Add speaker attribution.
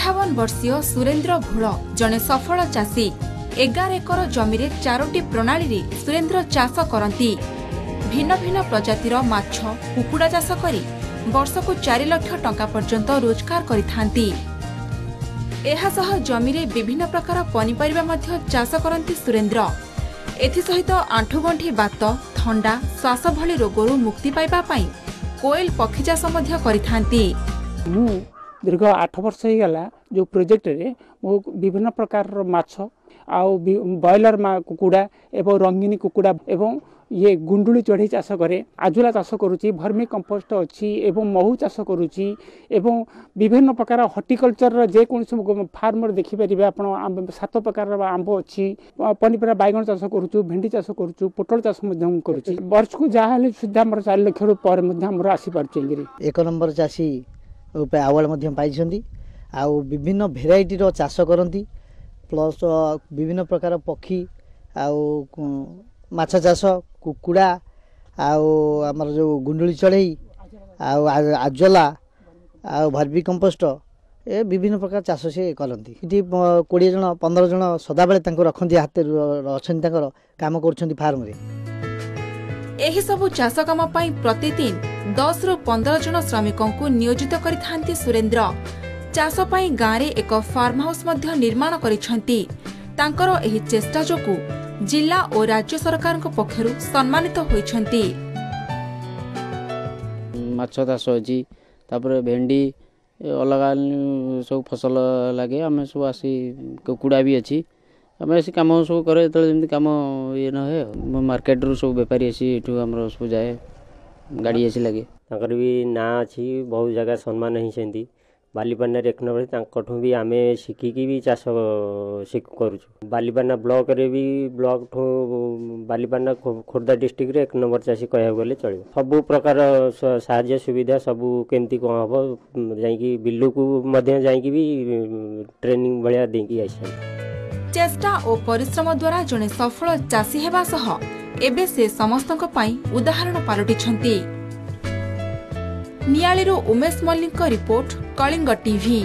Speaker 1: 58 वर्षीय सुरेन्द्र भोल जने सफल चाषी 11 एकर जमी 4टी प्रणाली सुरेन्द्र चाष करती भिन्न भिन्न प्रजातिर माछ कुकुड़ा चाष करी वर्षको 4 लाख टंका पर्यंत रोजगार करिथांती। एहासह जमी विभिन्न प्रकार पनिपरिबा मध्य चाष करती सुरेन्द्र। एथिसहित आंठुगंठी बात थंडा श्वास भली रोगरू मुक्ति पाइबा पई कोयल पक्षी चाष मध्य करिथांती।
Speaker 2: दीर्घ 8 वर्ष हो गला जो प्रोजेक्ट रे मो विभिन्न प्रकार माछ आउ बॉयलर कुकुड़ा एवं रंगीनी कुकुड़ा एवं ये गुंडुली चढ़ई चाष करे आजुला चाष करुच्ची भर्मी कंपोस्ट अच्छी एवं महू चाष करुच्ची एवं विभिन्न प्रकार हॉर्टिकल्चर जेकोसी फार्म देखिपारे आप 7 प्रकार आंब अच्छी पनीपरिया बैगन चाष करुचु भेंडी चाष करुचु पोटल चाष करुच्ची वर्ष को जहाँ सुधा 4 लाख पर आसी पार्टी।
Speaker 3: 1 नंबर चाषी अवार्ड पाई आउ विभिन्न भेराइटी चाष करती प्लस विभिन्न प्रकार पक्षी आउ माछ चाष कुकुड़ा आमर जो गुंडुली चढ़ई आजला भर्मी कंपोस्ट ए विभिन्न प्रकार चाष से करती। 20 जन 15 जन सदाबले रखती हाथ अच्छा काम कर फार्म रे।
Speaker 1: एही सबु चाष काम पई प्रतिदिन 10 रु 15 जन श्रमिकों को नियोजित करिथांती सुरेन्द्र। चाष पई गाँव रे एक फार्म हाउस मध्य निर्माण करिसेंती। तांकर एही चेष्टा जोगु जिला और राज्य सरकार पक्षरु सम्मानित होइछंती।
Speaker 4: माछ चाष अछि तापर भेंडी अलग सब फसल लागे आम सब आसी कुकुड़ा भी अच्छी आम आसी कम सब करे जमी कम ये न है मार्केट रू सब बेपारी आसी आम सब जाए गाड़ी आसी लगे
Speaker 5: भी ना अच्छी बहुत जगह सम्मान ही बालीपाना 1 नंबर भी आम शिखिकी भी चाष करुचु। बालीपाना ब्लॉक रे भी ब्लॉक ठू बालीपाना खोर्धा डिस्ट्रिक्ट रे 1 नंबर चाषी कह गले चलो सबु प्रकार साहाय्य सुविधा सबू केमती कौन हम जाइकी बिल्लू को जाइकी भी ट्रेनिंग भाया देकी आसी।
Speaker 1: चेष्टा और परिश्रम द्वारा जड़े सफल चाषी हेबा सह एबे से समस्तक पई उदाहरण पालटिछंती। नियालीरू उमेश मल्लिक रिपोर्ट कलिंग टीवी।